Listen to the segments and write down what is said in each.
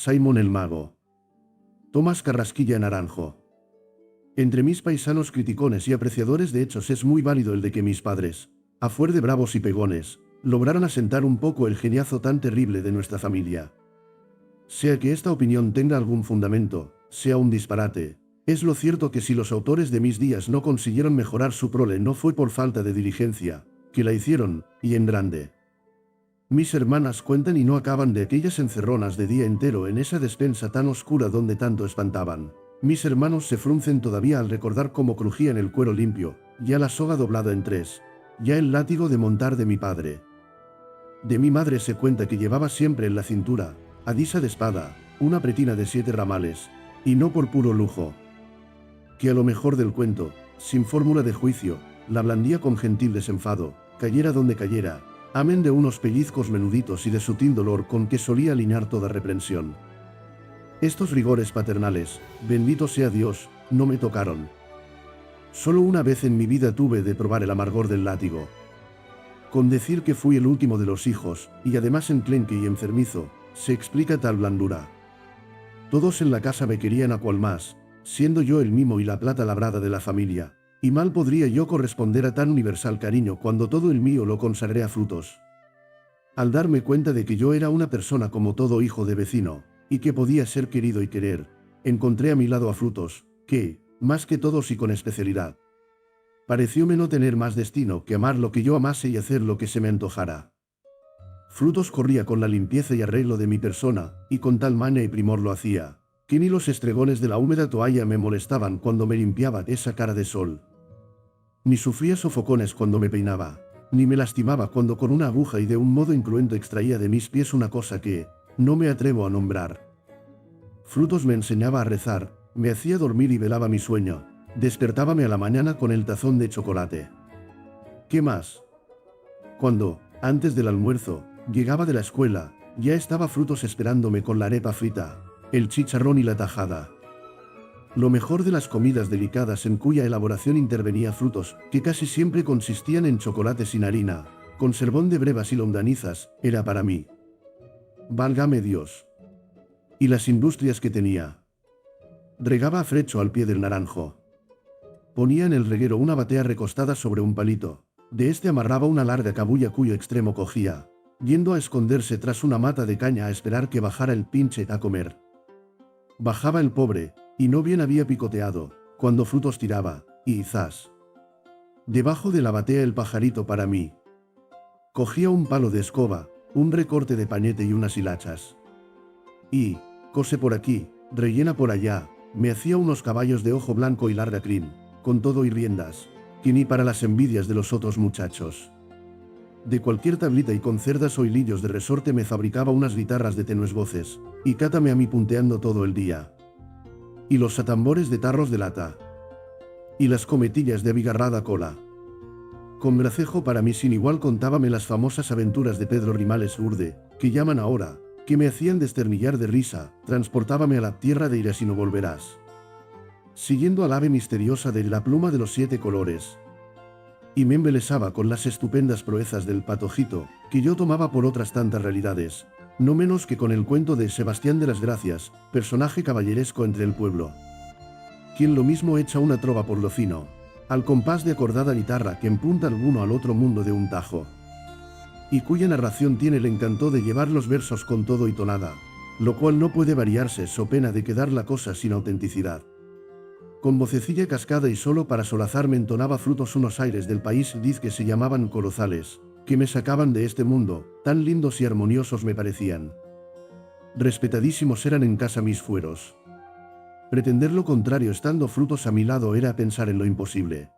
Simón el Mago. Tomás Carrasquilla Naranjo. Entre mis paisanos criticones y apreciadores de hechos es muy válido el de que mis padres, a fuer de bravos y pegones, lograran asentar un poco el geniazo tan terrible de nuestra familia. Sea que esta opinión tenga algún fundamento, sea un disparate, es lo cierto que si los autores de mis días no consiguieron mejorar su prole no fue por falta de diligencia, que la hicieron, y en grande. Mis hermanas cuentan y no acaban de aquellas encerronas de día entero en esa despensa tan oscura donde tanto espantaban. Mis hermanos se fruncen todavía al recordar cómo crujían el cuero limpio, ya la soga doblada en tres, ya el látigo de montar de mi padre. De mi madre se cuenta que llevaba siempre en la cintura, adisa de espada, una pretina de 7 ramales, y no por puro lujo. Que a lo mejor del cuento, sin fórmula de juicio, la blandía con gentil desenfado, cayera donde cayera, amén de unos pellizcos menuditos y de sutil dolor con que solía alinear toda reprensión. Estos rigores paternales, bendito sea Dios, no me tocaron. Solo una vez en mi vida tuve de probar el amargor del látigo. Con decir que fui el último de los hijos, y además enclenque y enfermizo, se explica tal blandura. Todos en la casa me querían a cual más, siendo yo el mimo y la plata labrada de la familia, y mal podría yo corresponder a tan universal cariño cuando todo el mío lo consagré a Frutos. Al darme cuenta de que yo era una persona como todo hijo de vecino, y que podía ser querido y querer, encontré a mi lado a Frutos, que, más que todos y con especialidad, parecióme no tener más destino que amar lo que yo amase y hacer lo que se me antojara. Frutos corría con la limpieza y arreglo de mi persona, y con tal maña y primor lo hacía, que ni los estregones de la húmeda toalla me molestaban cuando me limpiaba esa cara de sol. Ni sufría sofocones cuando me peinaba, ni me lastimaba cuando con una aguja y de un modo incruento extraía de mis pies una cosa que no me atrevo a nombrar. Frutos me enseñaba a rezar, me hacía dormir y velaba mi sueño, despertábame a la mañana con el tazón de chocolate. ¿Qué más? Cuando, antes del almuerzo, llegaba de la escuela, ya estaba Frutos esperándome con la arepa frita, el chicharrón y la tajada. Lo mejor de las comidas delicadas en cuya elaboración intervenía Frutos, que casi siempre consistían en chocolate sin harina, conservón de brevas y longanizas, era para mí. Válgame Dios. Y las industrias que tenía. Regaba a frecho al pie del naranjo. Ponía en el reguero una batea recostada sobre un palito. De este amarraba una larga cabulla cuyo extremo cogía, yendo a esconderse tras una mata de caña a esperar que bajara el pinche a comer. Bajaba el pobre, y no bien había picoteado, cuando Frutos tiraba, y zas. Debajo de la batea el pajarito para mí. Cogía un palo de escoba, un recorte de pañete y unas hilachas. Y, cose por aquí, rellena por allá, me hacía unos caballos de ojo blanco y larga crin, con todo y riendas, que ni para las envidias de los otros muchachos. De cualquier tablita y con cerdas o hilillos de resorte me fabricaba unas guitarras de tenues voces, y cátame a mí punteando todo el día. Y los atambores de tarros de lata. Y las cometillas de abigarrada cola. Con gracejo para mí sin igual contábame las famosas aventuras de Pedro Rimales Urde, que llaman ahora, que me hacían desternillar de risa, transportábame a la tierra de Irás y no volverás. Siguiendo al ave misteriosa de la pluma de los 7 colores. Y me embelesaba con las estupendas proezas del patojito, que yo tomaba por otras tantas realidades, no menos que con el cuento de Sebastián de las Gracias, personaje caballeresco entre el pueblo. Quien lo mismo echa una trova por lo fino, al compás de acordada guitarra que empunta alguno al otro mundo de un tajo. Y cuya narración tiene el encanto de llevar los versos con todo y tonada, lo cual no puede variarse so pena de quedar la cosa sin autenticidad. Con vocecilla cascada y solo para solazarme entonaba Frutos unos aires del país diz que se llamaban colozales, que me sacaban de este mundo, tan lindos y armoniosos me parecían. Respetadísimos eran en casa mis fueros. Pretender lo contrario estando Frutos a mi lado era pensar en lo imposible.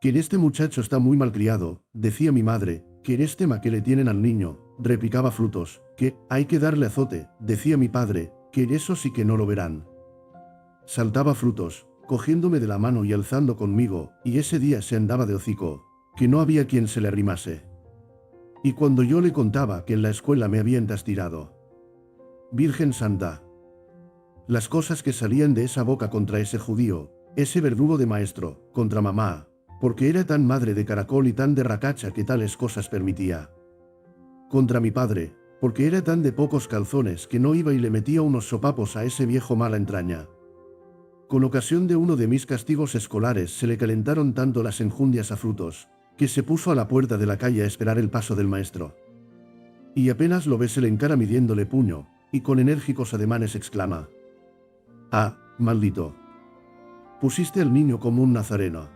Que este muchacho está muy malcriado, decía mi madre, que este tema que le tienen al niño, replicaba Frutos, que hay que darle azote, decía mi padre, que eso sí que no lo verán. Saltaba Frutos, cogiéndome de la mano y alzando conmigo, y ese día se andaba de hocico, que no había quien se le arrimase. Y cuando yo le contaba que en la escuela me habían tastirado. Virgen Santa. Las cosas que salían de esa boca contra ese judío, ese verdugo de maestro, contra mamá, porque era tan madre de caracol y tan de racacha que tales cosas permitía. Contra mi padre, porque era tan de pocos calzones que no iba y le metía unos sopapos a ese viejo mala entraña. Con ocasión de uno de mis castigos escolares se le calentaron tanto las enjundias a Frutos, que se puso a la puerta de la calle a esperar el paso del maestro. Y apenas lo ve se le encara midiéndole puño, y con enérgicos ademanes exclama: «Ah, maldito. Pusiste al niño como un nazareno.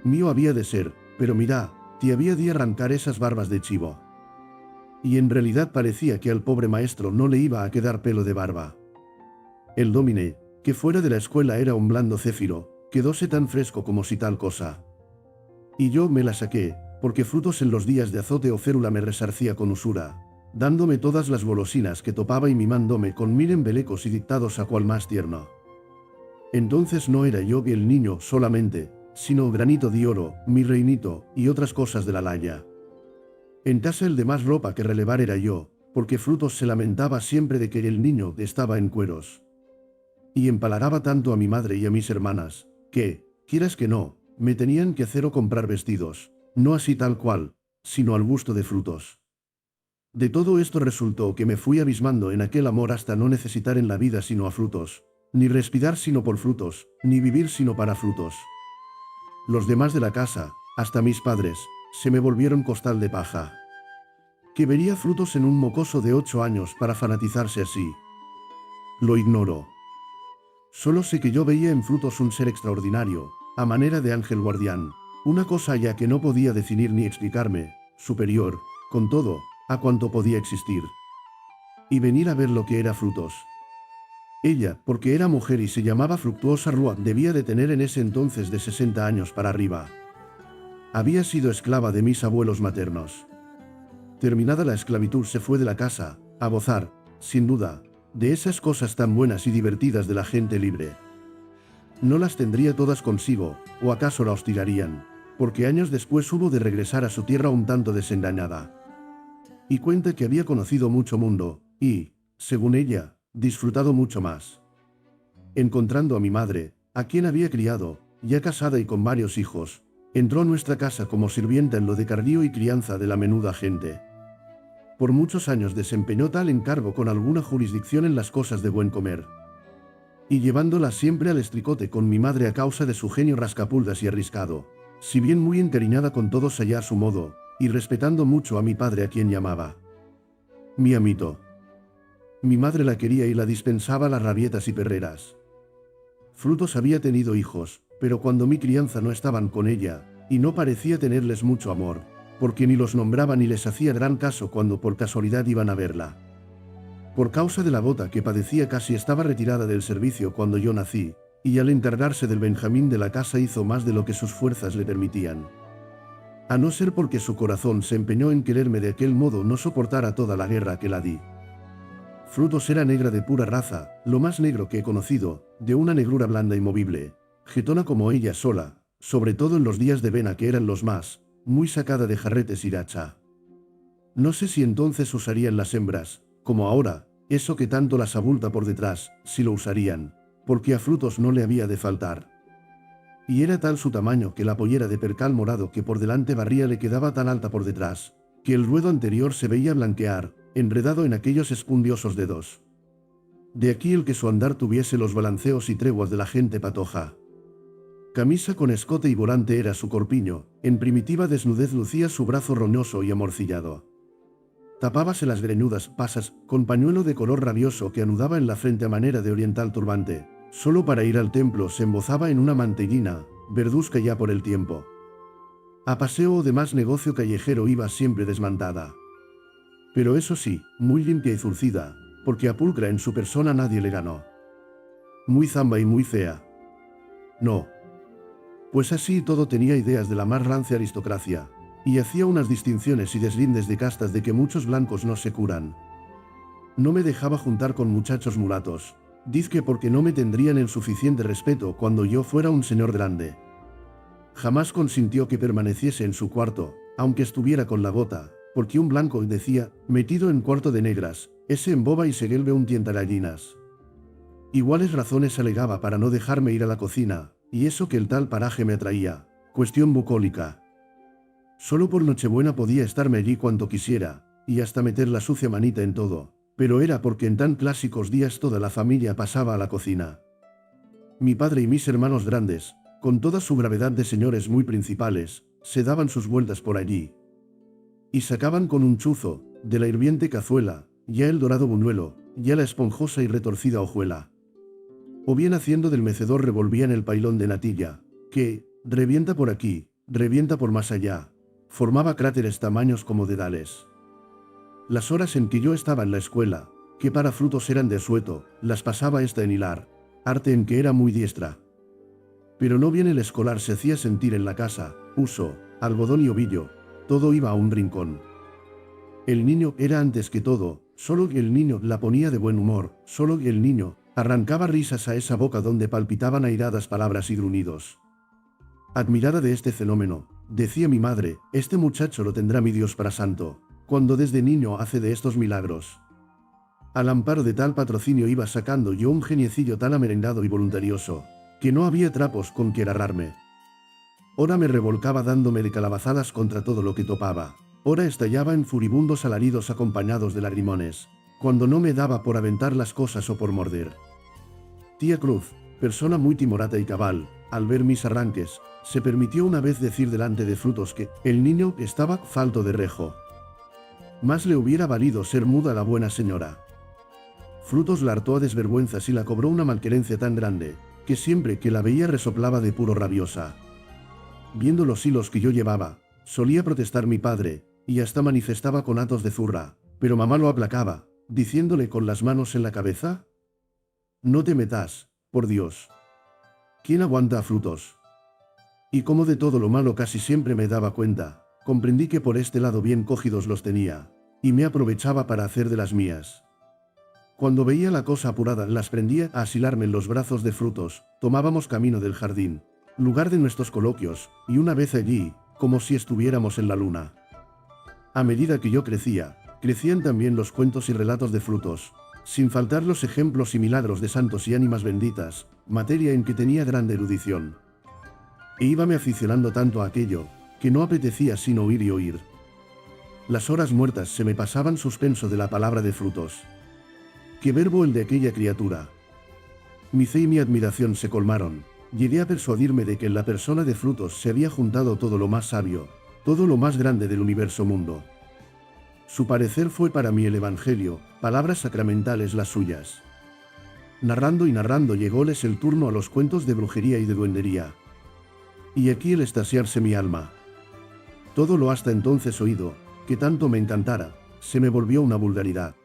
Mío había de ser, pero mira, te había de arrancar esas barbas de chivo». Y en realidad parecía que al pobre maestro no le iba a quedar pelo de barba. El dómine, que fuera de la escuela era un blando céfiro, quedóse tan fresco como si tal cosa. Y yo me la saqué, porque Frutos en los días de azote o férula me resarcía con usura, dándome todas las golosinas que topaba y mimándome con 1000 embelecos y dictados a cual más tierno. Entonces no era yo el niño solamente, sino granito de oro, mi reinito, y otras cosas de la laya. En casa el de más ropa que relevar era yo, porque Frutos se lamentaba siempre de que el niño estaba en cueros. Y empalagaba tanto a mi madre y a mis hermanas, que, quieras que no, me tenían que hacer o comprar vestidos, no así tal cual, sino al gusto de Frutos. De todo esto resultó que me fui abismando en aquel amor hasta no necesitar en la vida sino a Frutos, ni respirar sino por Frutos, ni vivir sino para Frutos. Los demás de la casa, hasta mis padres, se me volvieron costal de paja. Que vería Frutos en un mocoso de 8 años para fanatizarse así. Lo ignoro. Solo sé que yo veía en Frutos un ser extraordinario, a manera de ángel guardián, una cosa ya que no podía definir ni explicarme, superior, con todo, a cuanto podía existir. Y venir a ver lo que era Frutos. Ella, porque era mujer y se llamaba Fructuosa Rua, debía de tener en ese entonces de 60 años para arriba. Había sido esclava de mis abuelos maternos. Terminada la esclavitud se fue de la casa, a gozar, sin duda, de esas cosas tan buenas y divertidas de la gente libre. No las tendría todas consigo, o acaso la hostigarían, porque años después hubo de regresar a su tierra un tanto desengañada. Y cuenta que había conocido mucho mundo, y, según ella, disfrutado mucho más. Encontrando a mi madre, a quien había criado, ya casada y con varios hijos, entró a nuestra casa como sirvienta en lo de cardío y crianza de la menuda gente. Por muchos años desempeñó tal encargo con alguna jurisdicción en las cosas de buen comer. Y llevándola siempre al estricote con mi madre a causa de su genio rascapulgas y arriscado, si bien muy encariñada con todos allá a su modo, y respetando mucho a mi padre a quien llamaba mi amito. Mi madre la quería y la dispensaba las rabietas y perreras. Frutos había tenido hijos, pero cuando mi crianza no estaban con ella, y no parecía tenerles mucho amor, porque ni los nombraba ni les hacía gran caso cuando por casualidad iban a verla. Por causa de la gota que padecía casi estaba retirada del servicio cuando yo nací, y al encargarse del Benjamín de la casa hizo más de lo que sus fuerzas le permitían. A no ser porque su corazón se empeñó en quererme de aquel modo no soportara toda la guerra que la di. Frutos era negra de pura raza, lo más negro que he conocido, de una negrura blanda y movible, jetona como ella sola, sobre todo en los días de vena que eran los más, muy sacada de jarretes y racha. No sé si entonces usarían las hembras, como ahora, eso que tanto las abulta por detrás, si lo usarían, porque a Frutos no le había de faltar. Y era tal su tamaño que la pollera de percal morado que por delante barría le quedaba tan alta por detrás, que el ruedo anterior se veía blanquear, enredado en aquellos espundiosos dedos. De aquí el que su andar tuviese los balanceos y treguas de la gente patoja. Camisa con escote y volante era su corpiño, en primitiva desnudez lucía su brazo roñoso y amorcillado. Tapábase las greñudas pasas con pañuelo de color rabioso que anudaba en la frente a manera de oriental turbante. Solo para ir al templo se embozaba en una mantellina, verduzca ya por el tiempo. A paseo o demás negocio callejero iba siempre desmantada. Pero eso sí, muy limpia y zurcida, porque a pulcra en su persona nadie le ganó. Muy zamba y muy fea. No. Pues así todo tenía ideas de la más rancia aristocracia, y hacía unas distinciones y deslindes de castas de que muchos blancos no se curan. No me dejaba juntar con muchachos mulatos, dizque porque no me tendrían el suficiente respeto cuando yo fuera un señor grande. Jamás consintió que permaneciese en su cuarto, aunque estuviera con la gota, porque un blanco decía, metido en cuarto de negras, ese emboba y se gelbe un tientagallinas. Iguales razones alegaba para no dejarme ir a la cocina, y eso que el tal paraje me atraía, cuestión bucólica. Solo por Nochebuena podía estarme allí cuanto quisiera, y hasta meter la sucia manita en todo, pero era porque en tan clásicos días toda la familia pasaba a la cocina. Mi padre y mis hermanos grandes, con toda su gravedad de señores muy principales, se daban sus vueltas por allí. Y sacaban con un chuzo, de la hirviente cazuela, ya el dorado buñuelo, ya la esponjosa y retorcida hojuela. O bien haciendo del mecedor revolvían el pailón de natilla, que, revienta por aquí, revienta por más allá, formaba cráteres tamaños como dedales. Las horas en que yo estaba en la escuela, que para frutos eran de sueto, las pasaba esta en hilar, arte en que era muy diestra. Pero no bien el escolar se hacía sentir en la casa, uso, algodón y ovillo, todo iba a un rincón. El niño era antes que todo, solo que el niño la ponía de buen humor, solo que el niño arrancaba risas a esa boca donde palpitaban airadas palabras y gruñidos. Admirada de este fenómeno, decía mi madre, este muchacho lo tendrá mi Dios para santo, cuando desde niño hace de estos milagros. Al amparo de tal patrocinio iba sacando yo un geniecillo tan amerendado y voluntarioso, que no había trapos con que agarrarme. Ora me revolcaba dándome de calabazadas contra todo lo que topaba, ora estallaba en furibundos alaridos acompañados de lagrimones, cuando no me daba por aventar las cosas o por morder. Tía Cruz, persona muy timorata y cabal, al ver mis arranques, se permitió una vez decir delante de Frutos que el niño estaba falto de rejo. Más le hubiera valido ser muda la buena señora. Frutos la hartó a desvergüenzas y la cobró una malquerencia tan grande, que siempre que la veía resoplaba de puro rabiosa. Viendo los hilos que yo llevaba, solía protestar mi padre, y hasta manifestaba con atos de zurra, pero mamá lo aplacaba, diciéndole con las manos en la cabeza: «No te metas, por Dios. ¿Quién aguanta a Frutos?» Y como de todo lo malo casi siempre me daba cuenta, comprendí que por este lado bien cogidos los tenía, y me aprovechaba para hacer de las mías. Cuando veía la cosa apurada, las prendía a asilarme en los brazos de Frutos, tomábamos camino del jardín, lugar de nuestros coloquios, y una vez allí, como si estuviéramos en la luna. A medida que yo crecía, crecían también los cuentos y relatos de Frutos, sin faltar los ejemplos y milagros de santos y ánimas benditas, materia en que tenía grande erudición. E íbame aficionando tanto a aquello, que no apetecía sino oír y oír. Las horas muertas se me pasaban suspenso de la palabra de Frutos. ¡Qué verbo el de aquella criatura! Mi fe y mi admiración se colmaron. Llegué a persuadirme de que en la persona de Frutos se había juntado todo lo más sabio, todo lo más grande del universo mundo. Su parecer fue para mí el Evangelio, palabras sacramentales las suyas. Narrando y narrando llególes el turno a los cuentos de brujería y de duendería. Y aquí el extasiarse mi alma. Todo lo hasta entonces oído, que tanto me encantara, se me volvió una vulgaridad.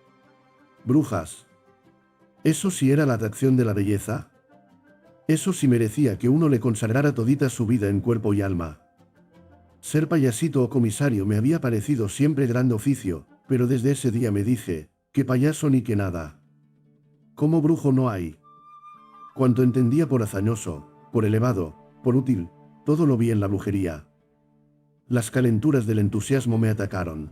Brujas. ¿Eso sí era la atracción de la belleza? Eso sí merecía que uno le consagrara todita su vida en cuerpo y alma. Ser payasito o comisario me había parecido siempre grande oficio, pero desde ese día me dije, que payaso ni que nada. Como brujo no hay. Cuanto entendía por hazañoso, por elevado, por útil, todo lo vi en la brujería. Las calenturas del entusiasmo me atacaron.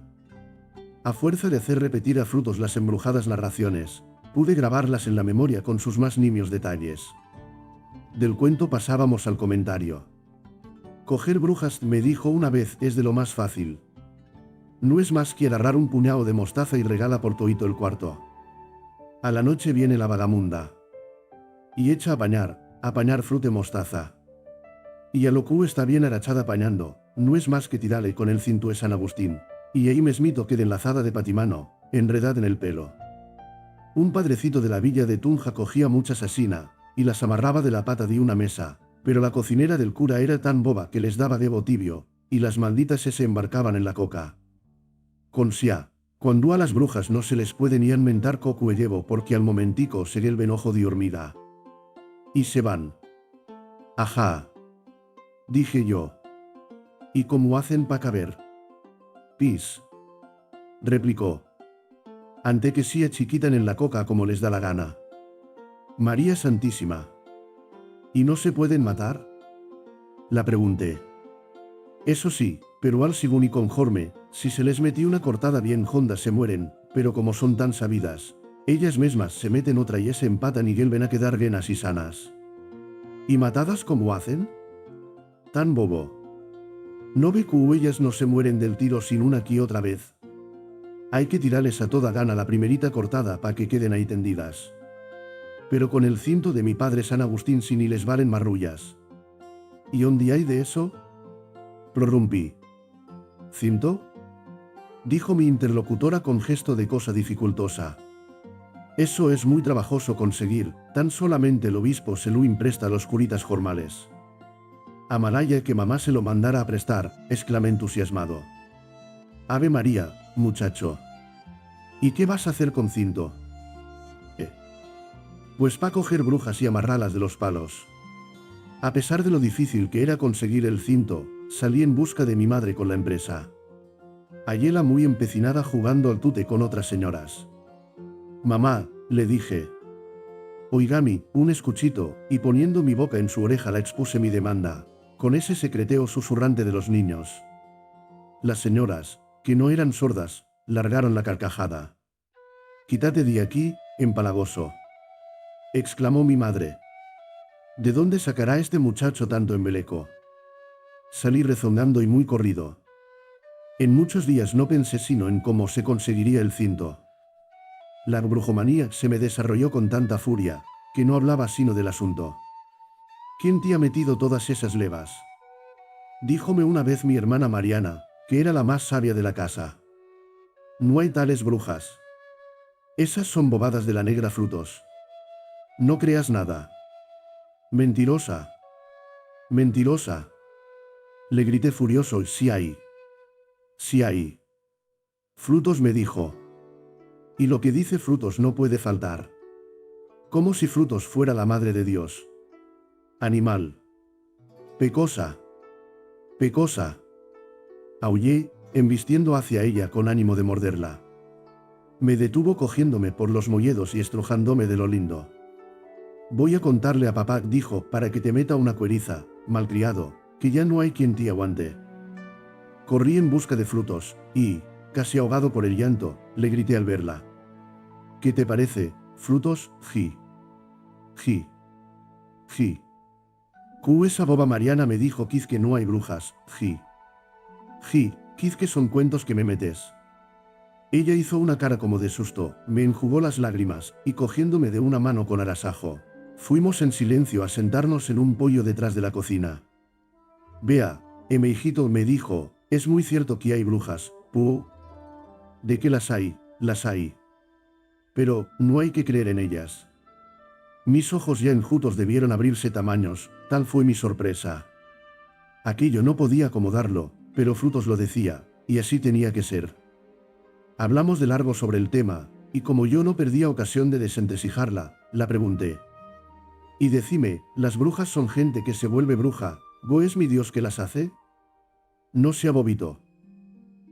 A fuerza de hacer repetir a Frutos las embrujadas narraciones, pude grabarlas en la memoria con sus más nimios detalles. Del cuento pasábamos al comentario. Coger brujas, me dijo una vez, es de lo más fácil. No es más que agarrar un puñado de mostaza y regala por toito el cuarto. A la noche viene la vagamunda. Y echa a pañar frute mostaza. Y a lo que está bien arachada pañando, no es más que tirarle con el cinto de San Agustín, y ahí mesmito queda enlazada de patimano, enredada en el pelo. Un padrecito de la villa de Tunja cogía muchas asina, y las amarraba de la pata de una mesa, pero la cocinera del cura era tan boba que les daba debo tibio, y las malditas se embarcaban en la coca. Consia, cuando a las brujas no se les puede ni enmentar coco e llevo porque al momentico se el venojo de hormida. Y se van. Ajá. Dije yo. ¿Y cómo hacen pa' caber? Pis. Replicó. Ante que sí achiquitan en la coca como les da la gana. María Santísima. ¿Y no se pueden matar? La pregunté. Eso sí, pero al según y conforme, si se les metió una cortada bien honda se mueren, pero como son tan sabidas, ellas mismas se meten otra y se empatan y vuelven a quedar buenas y sanas. ¿Y matadas cómo hacen? Tan bobo. ¿No ve que ellas no se mueren del tiro sin una aquí otra vez? Hay que tirarles a toda gana la primerita cortada pa' que queden ahí tendidas. Pero con el cinto de mi padre San Agustín si ni les valen marrullas. ¿Y dónde hay de eso? Prorrumpí. ¿Cinto? Dijo mi interlocutora con gesto de cosa dificultosa. Eso es muy trabajoso conseguir, tan solamente el obispo se lo impresta a los curitas formales. Amaraya que mamá se lo mandara a prestar, exclamé entusiasmado. Ave María, muchacho. ¿Y qué vas a hacer con cinto? Pues pa' coger brujas y amarralas de los palos. A pesar de lo difícil que era conseguir el cinto, salí en busca de mi madre con la empresa. Hallé-la muy empecinada jugando al tute con otras señoras. Mamá, le dije. Oigami, un escuchito, y poniendo mi boca en su oreja la expuse mi demanda, con ese secreteo susurrante de los niños. Las señoras, que no eran sordas, largaron la carcajada. Quítate de aquí, empalagoso, exclamó mi madre. ¿De dónde sacará este muchacho tanto embeleco? Salí rezongando y muy corrido. En muchos días no pensé sino en cómo se conseguiría el cinto. La brujomanía se me desarrolló con tanta furia, que no hablaba sino del asunto. ¿Quién te ha metido todas esas levas? Díjome una vez mi hermana Mariana, que era la más sabia de la casa. No hay tales brujas. Esas son bobadas de la negra Frutos. No creas nada. Mentirosa. Mentirosa. Le grité furioso, sí hay. Sí hay. Frutos me dijo. Y lo que dice Frutos no puede faltar. Como si Frutos fuera la madre de Dios. Animal. Pecosa. Pecosa. Aullé, embistiendo hacia ella con ánimo de morderla. Me detuvo cogiéndome por los molledos y estrujándome de lo lindo. Voy a contarle a papá, dijo, para que te meta una cueriza, malcriado, que ya no hay quien te aguante. Corrí en busca de Frutos, y, casi ahogado por el llanto, le grité al verla. ¿Qué te parece, Frutos, ji? Ji. Ji. Esa boba Mariana me dijo quiz que no hay brujas, ji. Ji, quiz que son cuentos que me metes. Ella hizo una cara como de susto, me enjugó las lágrimas, y cogiéndome de una mano con arasajo, fuimos en silencio a sentarnos en un pollo detrás de la cocina. Vea, mi hijito, me dijo, es muy cierto que hay brujas, ¿De qué las hay? Las hay. Pero, no hay que creer en ellas. Mis ojos ya enjutos debieron abrirse tamaños, tal fue mi sorpresa. Aquello no podía acomodarlo, pero Frutos lo decía, y así tenía que ser. Hablamos de largo sobre el tema, y como yo no perdía ocasión de desentesijarla, la pregunté. Y decime, ¿las brujas son gente que se vuelve bruja, ¿go es mi Dios que las hace? No sea bobito.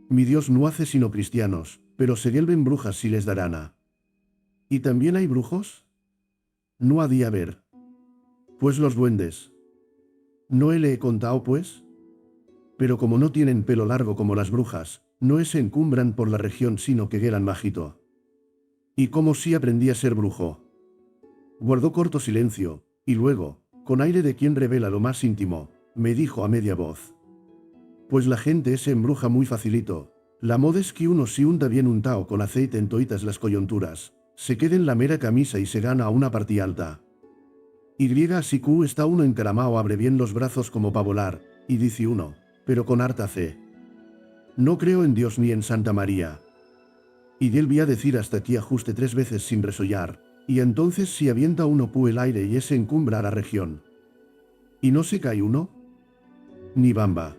Mi Dios no hace sino cristianos, pero se vuelven brujas si les da gana. ¿Y también hay brujos? No ha de haber. Pues los duendes. ¿No le he contado pues? Pero como no tienen pelo largo como las brujas, no se encumbran por la región sino que guelan bajito. ¿Y cómo si aprendí a ser brujo? Guardó corto silencio, y luego, con aire de quien revela lo más íntimo, me dijo a media voz. Pues la gente se embruja muy facilito. La moda es que uno si unta bien untao con aceite en toitas las coyunturas, se quede en la mera camisa y se gana a una partida alta. Y así Q está uno encaramao, abre bien los brazos como pa' volar, y dice uno, pero con harta fe. No creo en Dios ni en Santa María. Y él vi a decir hasta aquí ajuste 3 veces sin resollar, y entonces si avienta uno pu el aire y ese encumbra a la región. ¿Y no se cae uno? Ni bamba.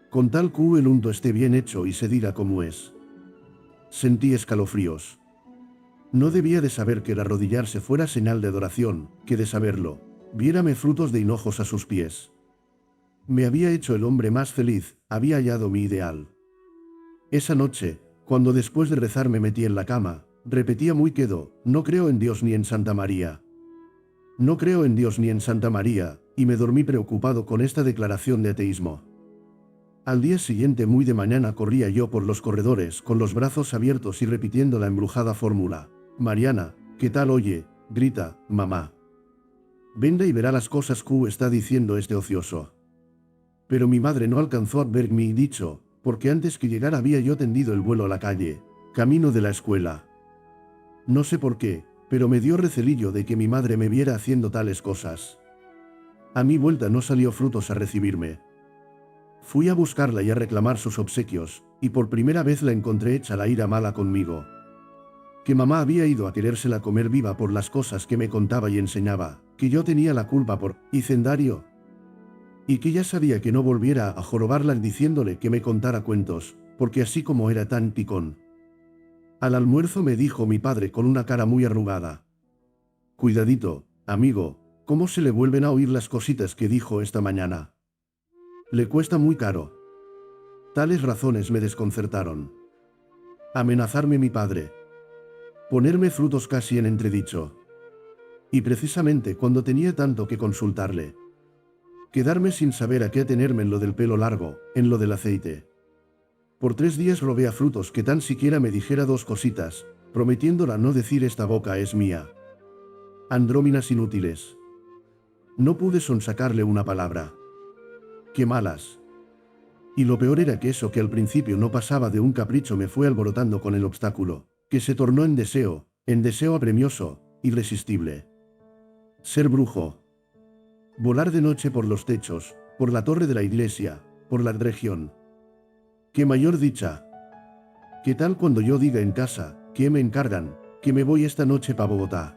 Con tal Q el unto esté bien hecho y se diga como es. Sentí escalofríos. No debía de saber que el arrodillarse fuera señal de adoración, que de saberlo, viérame Frutos de hinojos a sus pies. Me había hecho el hombre más feliz, había hallado mi ideal. Esa noche, cuando después de rezar me metí en la cama, repetía muy quedo, no creo en Dios ni en Santa María. No creo en Dios ni en Santa María, y me dormí preocupado con esta declaración de ateísmo. Al día siguiente muy de mañana corría yo por los corredores con los brazos abiertos y repitiendo la embrujada fórmula. Mariana, ¿qué tal oye? Grita, mamá. Venga y verá las cosas que está diciendo este ocioso. Pero mi madre no alcanzó a ver mi dicho, porque antes que llegara había yo tendido el vuelo a la calle, Camino de la escuela. No sé por qué, pero me dio recelillo de que mi madre me viera haciendo tales cosas. A mi vuelta no salió Frutos a recibirme. Fui a buscarla y a reclamar sus obsequios, y por primera vez la encontré hecha la ira mala conmigo. Que mamá había ido a querérsela comer viva por las cosas que me contaba y enseñaba, que yo tenía la culpa por hicendario. Y que ya sabía que no volviera a jorobarla diciéndole que me contara cuentos, porque así como era tan picón. Al almuerzo me dijo mi padre con una cara muy arrugada: cuidadito, amigo, ¿cómo se le vuelven a oír las cositas que dijo esta mañana? Le cuesta muy caro. Tales razones me desconcertaron. Amenazarme mi padre. Ponerme Frutos casi en entredicho. Y precisamente cuando tenía tanto que consultarle. Quedarme sin saber a qué atenerme en lo del pelo largo, en lo del aceite. Por 3 días robé a Frutos que tan siquiera me dijera 2 cositas, prometiéndola no decir esta boca es mía. Andróminas inútiles. No pude sonsacarle una palabra. ¡Qué malas! Y lo peor era que eso que al principio no pasaba de un capricho me fue alborotando con el obstáculo, que se tornó en deseo apremioso, irresistible. Ser brujo. Volar de noche por los techos, por la torre de la iglesia, por la región. ¡Qué mayor dicha! ¿Qué tal cuando yo diga en casa, que me encargan, que me voy esta noche pa' Bogotá?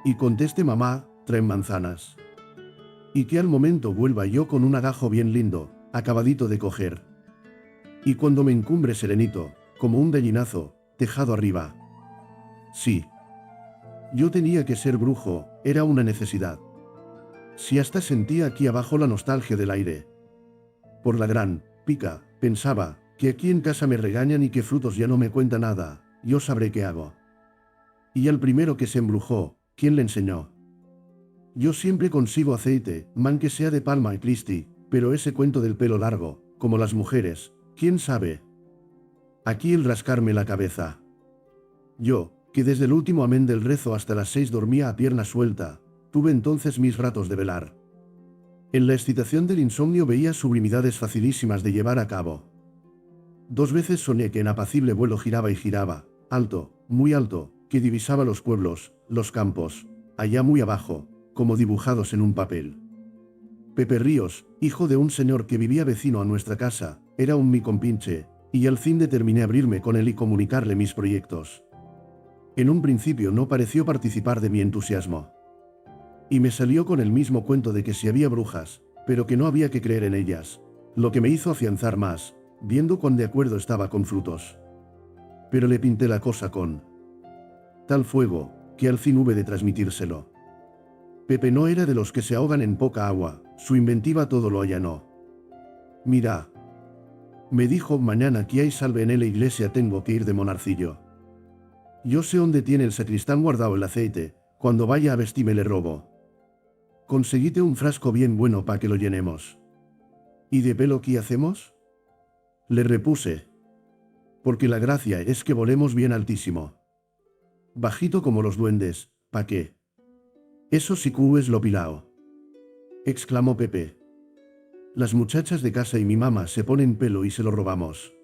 Y conteste mamá, traen manzanas. Y que al momento vuelva yo con un agajo bien lindo, acabadito de coger. Y cuando me encumbre serenito, como un gallinazo, tejado arriba. Sí. Yo tenía que ser brujo, era una necesidad. Si hasta sentía aquí abajo la nostalgia del aire. Por la gran pica, pensaba, que aquí en casa me regañan y que Frutos ya no me cuenta nada, yo sabré qué hago. Y al primero que se embrujó, ¿quién le enseñó? Yo siempre consigo aceite, man que sea de palma y Cristi, pero ese cuento del pelo largo, como las mujeres, ¿quién sabe? Aquí el rascarme la cabeza. Yo, que desde el último amén del rezo hasta las 6 dormía a pierna suelta, tuve entonces mis ratos de velar. En la excitación del insomnio veía sublimidades facilísimas de llevar a cabo. 2 veces soñé que en apacible vuelo giraba y giraba, alto, muy alto, que divisaba los pueblos, los campos, allá muy abajo, como dibujados en un papel. Pepe Ríos, hijo de un señor que vivía vecino a nuestra casa, era un mi compinche, y al fin determiné abrirme con él y comunicarle mis proyectos. En un principio no pareció participar de mi entusiasmo. Y me salió con el mismo cuento de que si había brujas, pero que no había que creer en ellas, lo que me hizo afianzar más, viendo cuán de acuerdo estaba con Frutos. Pero le pinté la cosa con tal fuego, que al fin hube de transmitírselo. Pepe no era de los que se ahogan en poca agua, su inventiva todo lo allanó. Mira, me dijo, mañana que hay salve en la iglesia tengo que ir de monarcillo. Yo sé dónde tiene el sacristán guardado el aceite, cuando vaya a vestirme le robo. Conseguite un frasco bien bueno pa' que lo llenemos. ¿Y de pelo qué hacemos? Le repuse. Porque la gracia es que volemos bien altísimo. Bajito como los duendes, ¿pa' qué? Eso sí que es lo pilao. Exclamó Pepe. Las muchachas de casa y mi mamá se ponen pelo y se lo robamos.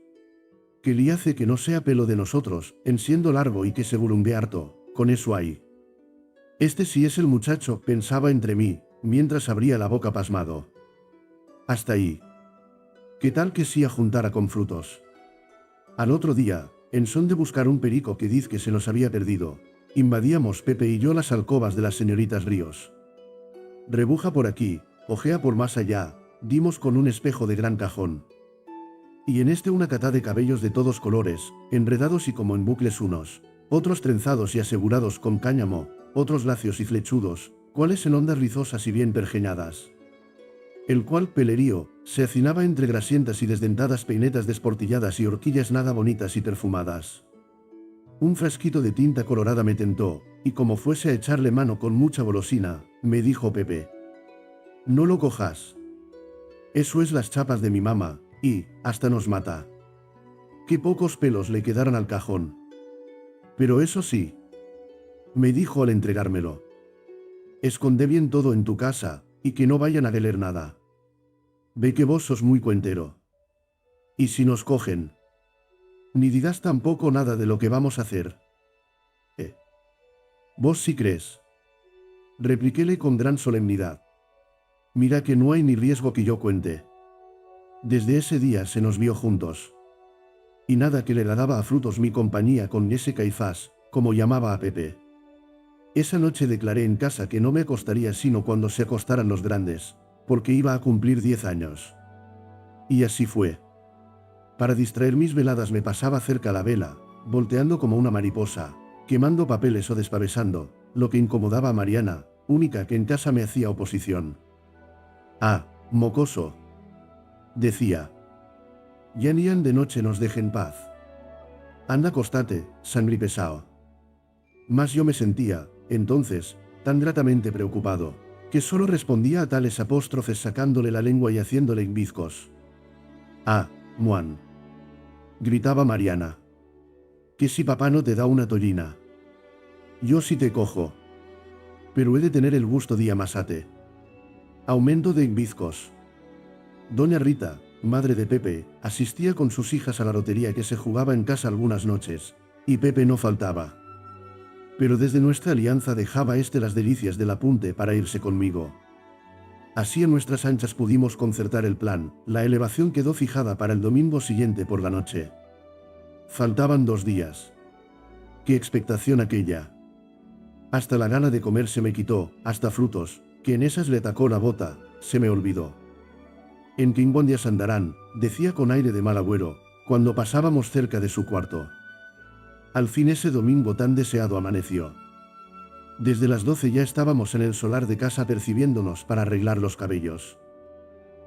Que li hace que no sea pelo de nosotros, en siendo largo y que se bulumbe harto, con eso ahí. Este sí es el muchacho, pensaba entre mí, mientras abría la boca pasmado. Hasta ahí. ¿Qué tal que sí a juntara con Frutos? Al otro día, en son de buscar un perico que diz que se nos había perdido, invadíamos Pepe y yo las alcobas de las señoritas Ríos. Rebuja por aquí, ojea por más allá, dimos con un espejo de gran cajón. Y en este una catá de cabellos de todos colores, enredados y como en bucles unos, otros trenzados y asegurados con cáñamo, otros lacios y flechudos, cuales en ondas rizosas y bien pergeñadas. El cual pelerío se hacinaba entre grasientas y desdentadas peinetas desportilladas y horquillas nada bonitas y perfumadas. Un frasquito de tinta colorada me tentó, y como fuese a echarle mano con mucha golosina, me dijo Pepe: no lo cojas. Eso es las chapas de mi mamá, y hasta nos mata. Qué pocos pelos le quedaron al cajón. Pero eso sí, me dijo al entregármelo, esconde bien todo en tu casa, y que no vayan a leer nada. Ve que vos sos muy cuentero. ¿Y si nos cogen? Ni dirás tampoco nada de lo que vamos a hacer. Vos sí crees. Repliquéle con gran solemnidad. Mira que no hay ni riesgo que yo cuente. Desde ese día se nos vio juntos. Y nada que le daba a frutos mi compañía con ese Caifás, como llamaba a Pepe. Esa noche declaré en casa que no me acostaría sino cuando se acostaran los grandes, porque iba a cumplir 10 años. Y así fue. Para distraer mis veladas me pasaba cerca la vela, volteando como una mariposa, quemando papeles o despavesando, lo que incomodaba a Mariana, única que en casa me hacía oposición. Ah, mocoso, decía. Ya ni de noche nos deje en paz. Anda, acostate, sangripesao. Mas yo me sentía, entonces, tan gratamente preocupado, que solo respondía a tales apóstrofes sacándole la lengua y haciéndole embizcos. Ah, Juan, gritaba Mariana. Que si papá no te da una tollina. Yo sí te cojo. Pero he de tener el gusto día masate. Aumento de embizcos. Doña Rita, madre de Pepe, asistía con sus hijas a la lotería que se jugaba en casa algunas noches, y Pepe no faltaba. Pero desde nuestra alianza dejaba las delicias del apunte para irse conmigo. Así en nuestras anchas pudimos concertar el plan, la elevación quedó fijada para el domingo siguiente por la noche. Faltaban 2 días. ¡Qué expectación aquella! Hasta la gana de comer se me quitó, hasta frutos, que en esas le tacó la bota, se me olvidó. En Quimbondias andarán, decía con aire de mal agüero, cuando pasábamos cerca de su cuarto. Al fin ese domingo tan deseado amaneció. Desde las 12 ya estábamos en el solar de casa percibiéndonos para arreglar los cabellos.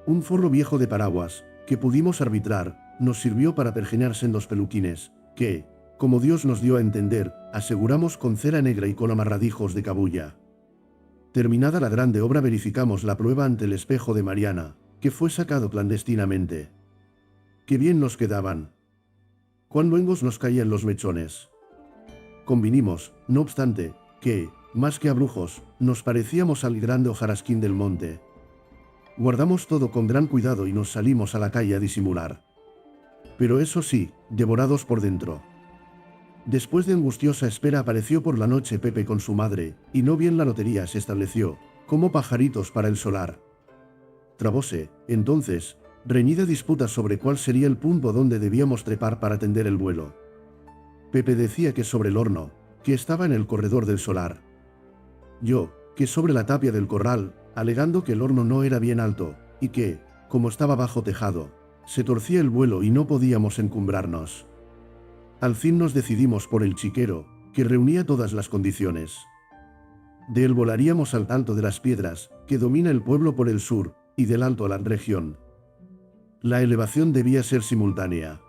Un forro viejo de paraguas, que pudimos arbitrar, nos sirvió para pergeñarse en los peluquines, que, como Dios nos dio a entender, aseguramos con cera negra y con amarradijos de cabulla. Terminada la grande obra verificamos la prueba ante el espejo de Mariana, que fue sacado clandestinamente. ¡Qué bien nos quedaban! ¡Cuán luengos nos caían los mechones! Convinimos, no obstante, que, más que a brujos, nos parecíamos al grande hojarasquín del monte. Guardamos todo con gran cuidado y nos salimos a la calle a disimular. Pero eso sí, devorados por dentro. Después de angustiosa espera apareció por la noche Pepe con su madre, y no bien la lotería se estableció, como pajaritos para el solar. Trabóse, entonces, reñida disputa sobre cuál sería el punto donde debíamos trepar para tender el vuelo. Pepe decía que sobre el horno, que estaba en el corredor del solar. Yo, que sobre la tapia del corral, alegando que el horno no era bien alto, y que, como estaba bajo tejado, se torcía el vuelo y no podíamos encumbrarnos. Al fin nos decidimos por el chiquero, que reunía todas las condiciones. De él volaríamos al alto de las piedras, que domina el pueblo por el sur, y del alto a la región. La elevación debía ser simultánea.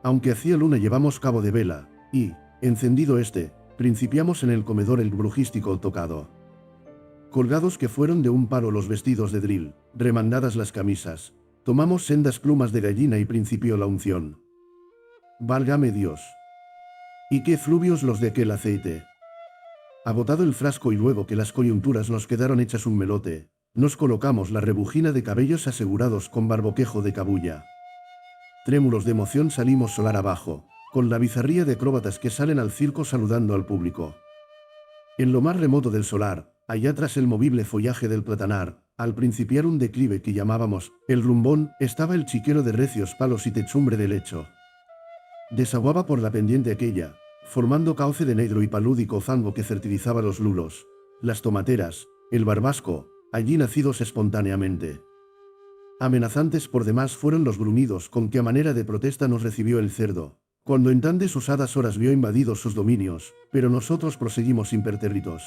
Aunque hacía luna llevamos cabo de vela, y, encendido principiamos en el comedor el brujístico tocado. Colgados que fueron de un palo los vestidos de dril, remandadas las camisas, tomamos sendas plumas de gallina y principió la unción. Válgame Dios. ¿Y qué fluvios los de aquel aceite? Agotado el frasco y luego que las coyunturas nos quedaron hechas un melote, nos colocamos la rebujina de cabellos asegurados con barboquejo de cabulla. Trémulos de emoción salimos solar abajo, con la bizarría de acróbatas que salen al circo saludando al público. En lo más remoto del solar, allá tras el movible follaje del platanar, al principiar un declive que llamábamos el rumbón, estaba el chiquero de recios palos y techumbre de lecho. Desaguaba por la pendiente aquella, formando cauce de negro y palúdico fango que fertilizaba los lulos, las tomateras, el barbasco, allí nacidos espontáneamente. Amenazantes por demás fueron los gruñidos con que a manera de protesta nos recibió el cerdo, cuando en tan desusadas horas vio invadidos sus dominios, pero nosotros proseguimos impertérritos,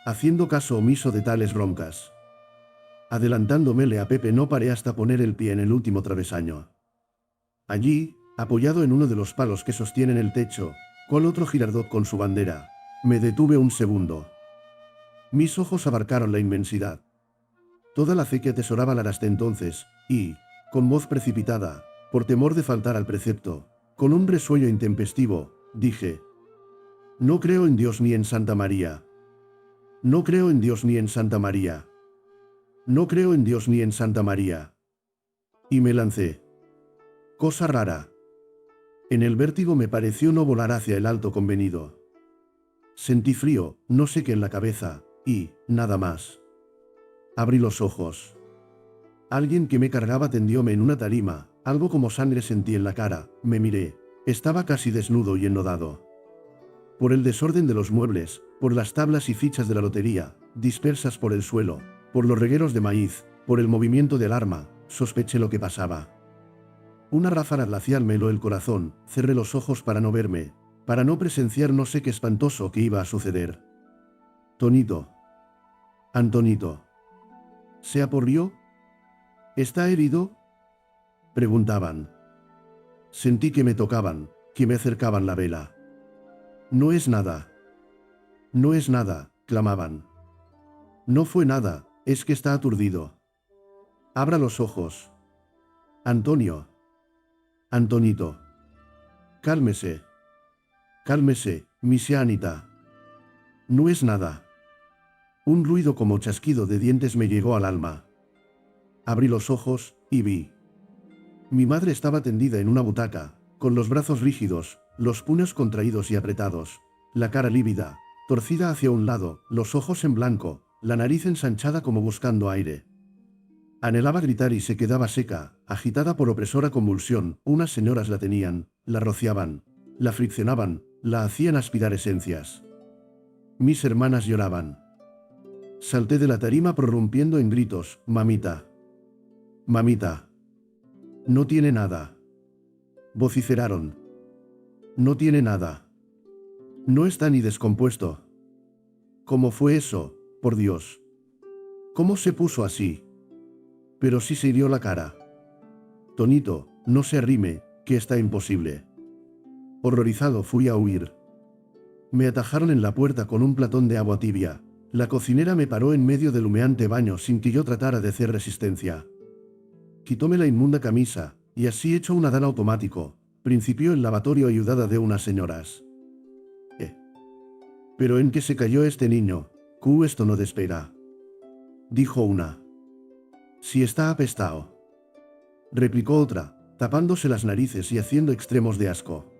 haciendo caso omiso de tales broncas. Adelantándomele a Pepe no paré hasta poner el pie en el último travesaño. Allí, apoyado en uno de los palos que sostienen el techo, cual otro girardot con su bandera, me detuve un segundo. Mis ojos abarcaron la inmensidad. Toda la fe que atesoraba hasta entonces, y, con voz precipitada, por temor de faltar al precepto, con un resuello intempestivo, dije: no creo en Dios ni en Santa María. No creo en Dios ni en Santa María. No creo en Dios ni en Santa María. Y me lancé. Cosa rara. En el vértigo me pareció no volar hacia el alto convenido. Sentí frío, no sé qué en la cabeza, y, nada más. Abrí los ojos. Alguien que me cargaba tendióme en una tarima, algo como sangre sentí en la cara, me miré. Estaba casi desnudo y enlodado. Por el desorden de los muebles, por las tablas y fichas de la lotería, dispersas por el suelo, por los regueros de maíz, por el movimiento del arma, sospeché lo que pasaba. Una ráfaga glacial me heló el corazón, cerré los ojos para no verme, para no presenciar no sé qué espantoso que iba a suceder. Tonito. Antonito. ¿Se aporrió? ¿Está herido? Preguntaban. Sentí que me tocaban, que me acercaban la vela. No es nada. No es nada, clamaban. No fue nada, es que está aturdido. Abra los ojos. Antonio. Antonito. Cálmese. Cálmese, misia Anita. No es nada. Un ruido como chasquido de dientes me llegó al alma. Abrí los ojos, y vi. Mi madre estaba tendida en una butaca, con los brazos rígidos, los puños contraídos y apretados, la cara lívida, torcida hacia un lado, los ojos en blanco, la nariz ensanchada como buscando aire. Anhelaba gritar y se quedaba seca, agitada por opresora convulsión. Unas señoras la tenían, la rociaban, la friccionaban, la hacían aspirar esencias. Mis hermanas lloraban. Salté de la tarima prorrumpiendo en gritos, mamita. Mamita. No tiene nada. Vociferaron. No tiene nada. No está ni descompuesto. ¿Cómo fue eso, por Dios? ¿Cómo se puso así? Pero sí se hirió la cara. Tonito, no se arrime, que está imposible. Horrorizado fui a huir. Me atajaron en la puerta con un platón de agua tibia. La cocinera me paró en medio del humeante baño sin que yo tratara de hacer resistencia. Quitóme la inmunda camisa, y así hecho un Adán automático, principió el lavatorio ayudada de unas señoras. Pero en qué se cayó este niño, esto no despega. Dijo una. Si está apestao. Replicó otra, tapándose las narices y haciendo extremos de asco.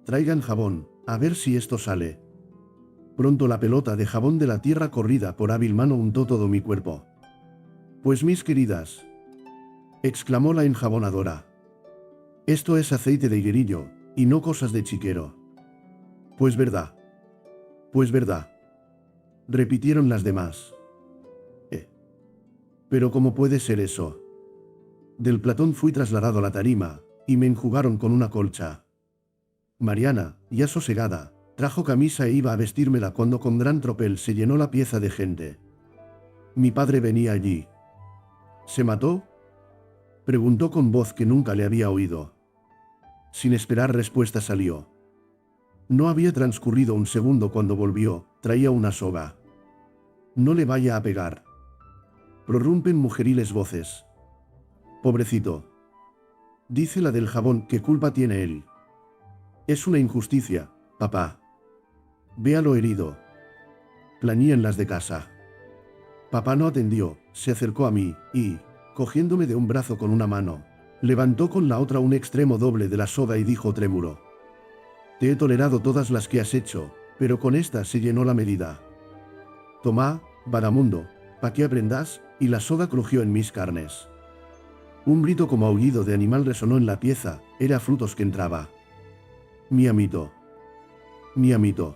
Traigan jabón, a ver si esto sale. Pronto la pelota de jabón de la tierra corrida por hábil mano untó todo mi cuerpo. Pues mis queridas, exclamó la enjabonadora. Esto es aceite de higuerillo, y no cosas de chiquero. Pues verdad. Pues verdad. Repitieron las demás. Pero ¿cómo puede ser eso? Del platón fui trasladado a la tarima, y me enjugaron con una colcha. Mariana, ya sosegada, trajo camisa e iba a vestírmela cuando con gran tropel se llenó la pieza de gente. Mi padre venía allí. ¿Se mató? Preguntó con voz que nunca le había oído. Sin esperar respuesta salió. No había transcurrido un segundo cuando volvió, traía una soga. No le vaya a pegar. Prorrumpen mujeriles voces. Pobrecito. Dice la del jabón, ¿qué culpa tiene él? Es una injusticia, papá. Véalo herido. Plañían las de casa. Papá no atendió, se acercó a mí, y, cogiéndome de un brazo con una mano, levantó con la otra un extremo doble de la soga y dijo trémulo. Te he tolerado todas las que has hecho, pero con esta se llenó la medida. Tomá, vagamundo, pa' que aprendas, y la soga crujió en mis carnes. Un grito como aullido de animal resonó en la pieza, era frutos que entraba. Mi amito. Mi amito.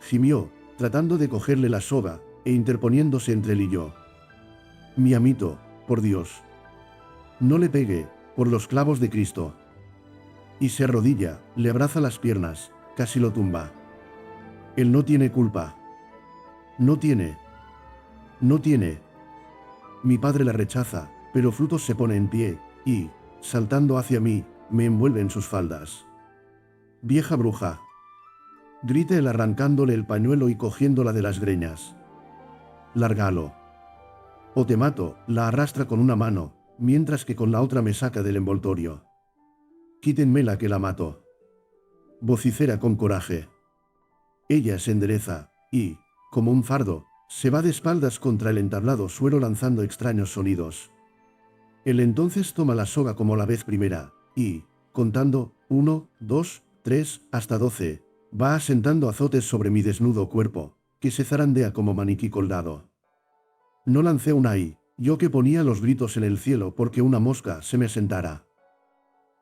Gimió, tratando de cogerle la soga, e interponiéndose entre él y yo. Mi amito, por Dios. No le pegue, por los clavos de Cristo. Y se arrodilla, le abraza las piernas, casi lo tumba. Él no tiene culpa. No tiene. No tiene. Mi padre la rechaza, pero Frutos se pone en pie, y, saltando hacia mí, me envuelve en sus faldas. Vieja bruja. Grita él arrancándole el pañuelo y cogiéndola de las greñas. Lárgalo. O te mato, la arrastra con una mano, mientras que con la otra me saca del envoltorio. Quítenmela que la mato. Vocifera con coraje. Ella se endereza, y, como un fardo, se va de espaldas contra el entablado suelo lanzando extraños sonidos. Él entonces toma la soga como la vez primera, y, contando, 1, 2, 3, hasta 12. Va asentando azotes sobre mi desnudo cuerpo, que se zarandea como maniquí colgado. No lancé un ay, yo que ponía los gritos en el cielo porque una mosca se me asentara.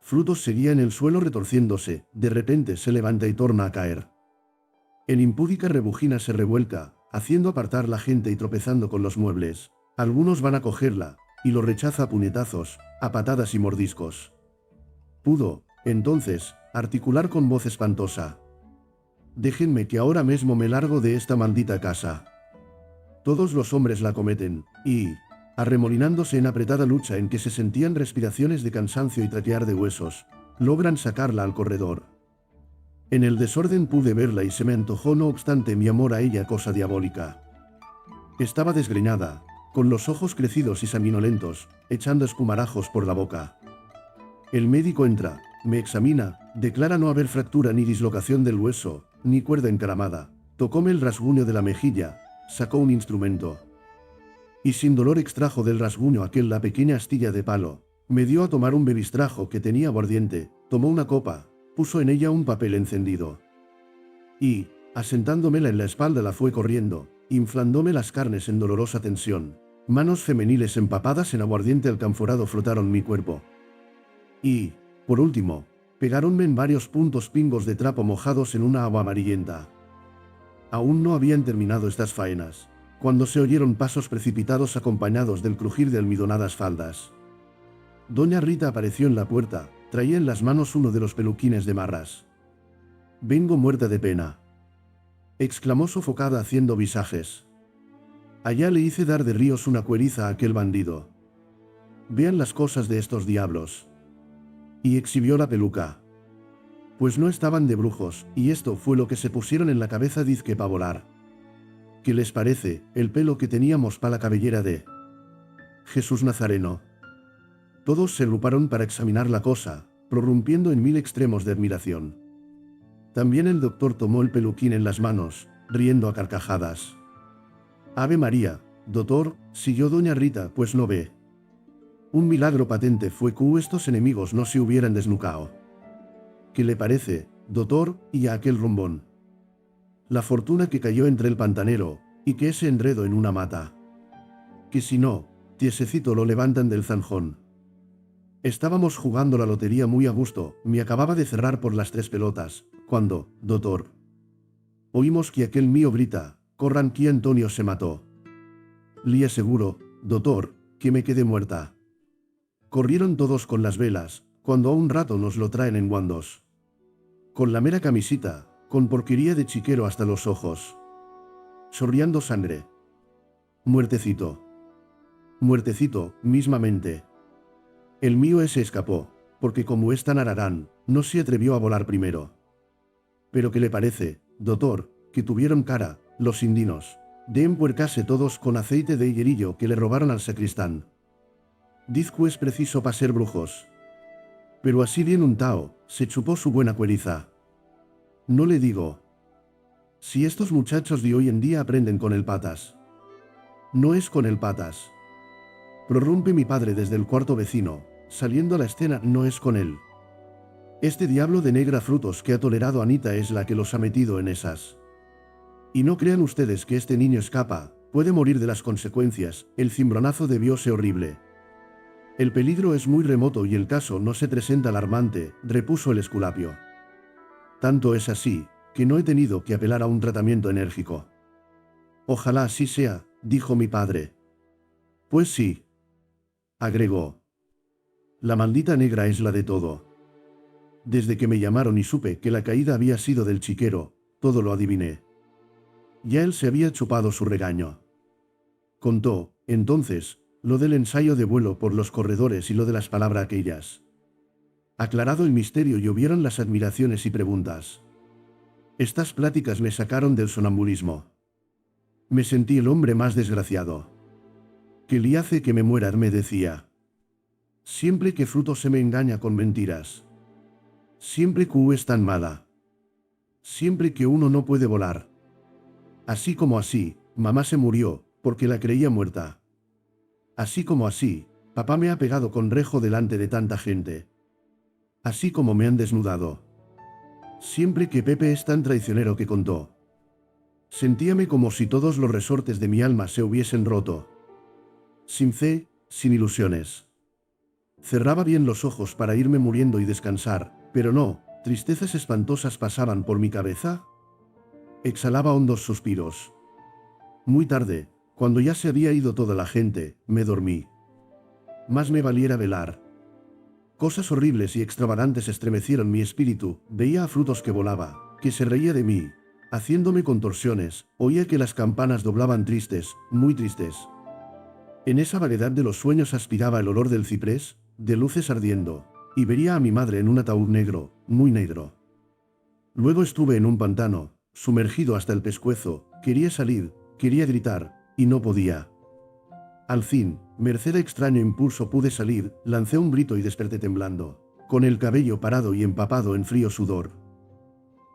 Frutos seguía en el suelo retorciéndose, de repente se levanta y torna a caer. En impúdica rebujina se revuelca, haciendo apartar la gente y tropezando con los muebles. Algunos van a cogerla, y lo rechaza a puñetazos, a patadas y mordiscos. Pudo, entonces, articular con voz espantosa: «Déjenme que ahora mismo me largo de esta maldita casa». Todos los hombres la cometen, y, arremolinándose en apretada lucha en que se sentían respiraciones de cansancio y traquear de huesos, logran sacarla al corredor. En el desorden pude verla y se me antojó no obstante mi amor a ella cosa diabólica. Estaba desgreñada, con los ojos crecidos y sanguinolentos, echando espumarajos por la boca. El médico entra, me examina, declara no haber fractura ni dislocación del hueso, ni cuerda encaramada, tocóme el rasguño de la mejilla, sacó un instrumento. Y sin dolor extrajo del rasguño aquel la pequeña astilla de palo, me dio a tomar un bebistrajo que tenía aguardiente, tomó una copa, puso en ella un papel encendido. Y, asentándomela en la espalda la fue corriendo, inflándome las carnes en dolorosa tensión. Manos femeniles empapadas en aguardiente alcanforado frotaron mi cuerpo. Y, por último, pegáronme en varios puntos pingos de trapo mojados en una agua amarillenta. Aún no habían terminado estas faenas, cuando se oyeron pasos precipitados acompañados del crujir de almidonadas faldas. Doña Rita apareció en la puerta, traía en las manos uno de los peluquines de marras. «Vengo muerta de pena», exclamó sofocada haciendo visajes. «Allá le hice dar de ríos una cueriza a aquel bandido. Vean las cosas de estos diablos». Y exhibió la peluca. Pues no estaban de brujos, y esto fue lo que se pusieron en la cabeza dizque pa' volar. ¿Qué les parece el pelo que teníamos pa' la cabellera de Jesús Nazareno? Todos se agruparon para examinar la cosa, prorrumpiendo en mil extremos de admiración. También el doctor tomó el peluquín en las manos, riendo a carcajadas. «Ave María, doctor», siguió doña Rita, «pues no ve. Un milagro patente fue que estos enemigos no se hubieran desnucao. ¿Qué le parece, doctor, y a aquel rumbón? La fortuna que cayó entre el pantanero, y que ese enredo en una mata. Que si no, tiesecito lo levantan del zanjón. Estábamos jugando la lotería muy a gusto, me acababa de cerrar por las 3 pelotas, cuando, doctor, oímos que aquel mío grita: «Corran que Antonio se mató». Le aseguro, doctor, que me quedé muerta. Corrieron todos con las velas, cuando a un rato nos lo traen en guandos. Con la mera camisita, con porquería de chiquero hasta los ojos. Sorriando sangre. Muertecito. Muertecito, mismamente. El mío ese escapó, porque como es tan ararán, no se atrevió a volar primero. Pero ¿qué le parece, doctor, que tuvieron cara, los indinos, de empuercase todos con aceite de higuerillo que le robaron al sacristán? Dizco es preciso pa' ser brujos. Pero así bien untao, se chupó su buena cueriza. No le digo. Si estos muchachos de hoy en día aprenden con el patas. No es con el patas. Prorrumpe mi padre desde el cuarto vecino, saliendo a la escena, no es con él. Este diablo de negra frutos que ha tolerado Anita es la que los ha metido en esas. Y no crean ustedes que este niño escapa, puede morir de las consecuencias, el cimbronazo debió ser horrible. El peligro es muy remoto y el caso no se presenta alarmante, repuso el Esculapio. Tanto es así, que no he tenido que apelar a un tratamiento enérgico. Ojalá así sea, dijo mi padre. Pues sí, agregó. La maldita negra es la de todo. Desde que me llamaron y supe que la caída había sido del chiquero, todo lo adiviné. Ya él se había chupado su regaño. Contó, entonces, lo del ensayo de vuelo por los corredores y lo de las palabras aquellas. Aclarado el misterio llovieron las admiraciones y preguntas. Estas pláticas me sacaron del sonambulismo. Me sentí el hombre más desgraciado. ¿Qué le hace que me muera?, me decía. Siempre que fruto se me engaña con mentiras. Siempre que es tan mala. Siempre que uno no puede volar. Así como así, mamá se murió, porque la creía muerta. Así como así, papá me ha pegado con rejo delante de tanta gente. así como me han desnudado. Siempre que Pepe es tan traicionero que contó. Sentíame como si todos los resortes de mi alma se hubiesen roto. Sin fe, sin ilusiones. Cerraba bien los ojos para irme muriendo y descansar, pero no, tristezas espantosas pasaban por mi cabeza. Exhalaba hondos suspiros. Muy tarde, cuando ya se había ido toda la gente, me dormí. Más me valiera velar. Cosas horribles y extravagantes estremecieron mi espíritu, veía a Frutos que volaba, que se reía de mí, haciéndome contorsiones, oía que las campanas doblaban tristes, muy tristes. En esa variedad de los sueños aspiraba el olor del ciprés, de luces ardiendo, y vería a mi madre en un ataúd negro, muy negro. Luego estuve en un pantano, sumergido hasta el pescuezo, quería salir, quería gritar, y no podía. Al fin, merced a extraño impulso pude salir, lancé un grito y desperté temblando, con el cabello parado y empapado en frío sudor.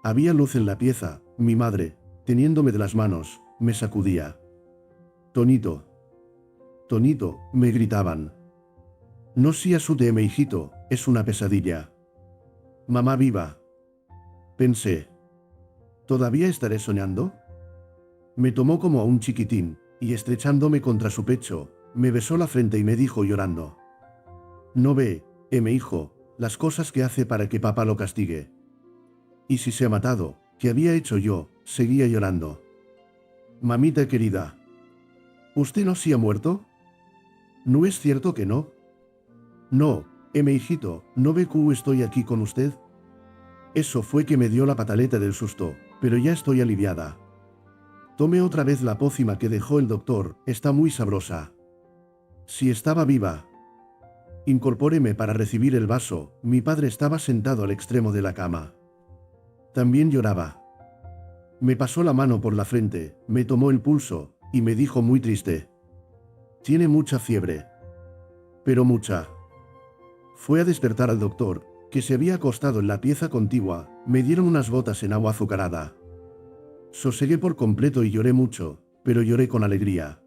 Había luz en la pieza, mi madre, teniéndome de las manos, me sacudía. Tonito. Tonito, me gritaban. No si asúteme, hijito, es una pesadilla. Mamá viva. Pensé. ¿Todavía estaré soñando? Me tomó como a un chiquitín, y estrechándome contra su pecho, me besó la frente y me dijo llorando. No ve, mi hijo, las cosas que hace para que papá lo castigue. Y si se ha matado, ¿qué había hecho yo? Seguía llorando. Mamita querida. ¿Usted no se ha muerto? ¿No es cierto que no? No, mi hijito, ¿no ve que estoy aquí con usted? Eso fue que me dio la pataleta del susto, pero ya estoy aliviada. Tome otra vez la pócima que dejó el doctor, está muy sabrosa. Si estaba viva. Incorpóreme para recibir el vaso, mi padre estaba sentado al extremo de la cama. También lloraba. Me pasó la mano por la frente, me tomó el pulso, y me dijo muy triste. Tiene mucha fiebre. Pero mucha. Fue a despertar al doctor, que se había acostado en la pieza contigua, me dieron unas gotas en agua azucarada. Sosegué por completo y lloré mucho, pero lloré con alegría.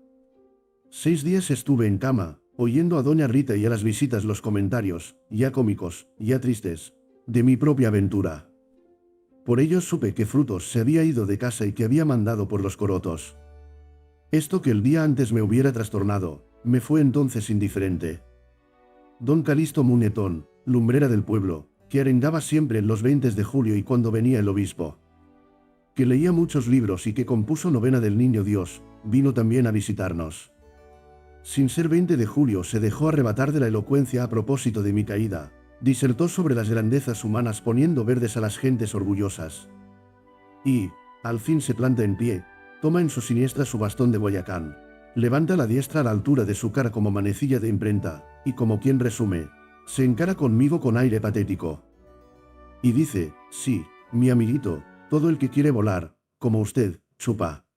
6 días estuve en cama, oyendo a doña Rita y a las visitas los comentarios, ya cómicos, ya tristes, de mi propia aventura. Por ello supe que Frutos se había ido de casa y que había mandado por los corotos. Esto que el día antes me hubiera trastornado, me fue entonces indiferente. Don Calisto Munetón, lumbrera del pueblo, que arengaba siempre en los 20 de julio y cuando venía el obispo, que leía muchos libros y que compuso novena del Niño Dios, vino también a visitarnos. Sin ser 20 de julio se dejó arrebatar de la elocuencia a propósito de mi caída, disertó sobre las grandezas humanas poniendo verdes a las gentes orgullosas. Y, al fin se planta en pie, toma en su siniestra su bastón de Boyacán, levanta la diestra a la altura de su cara como manecilla de imprenta, y como quien resume, se encara conmigo con aire patético. Y dice, sí, mi amiguito, todo el que quiere volar, como usted, chupa.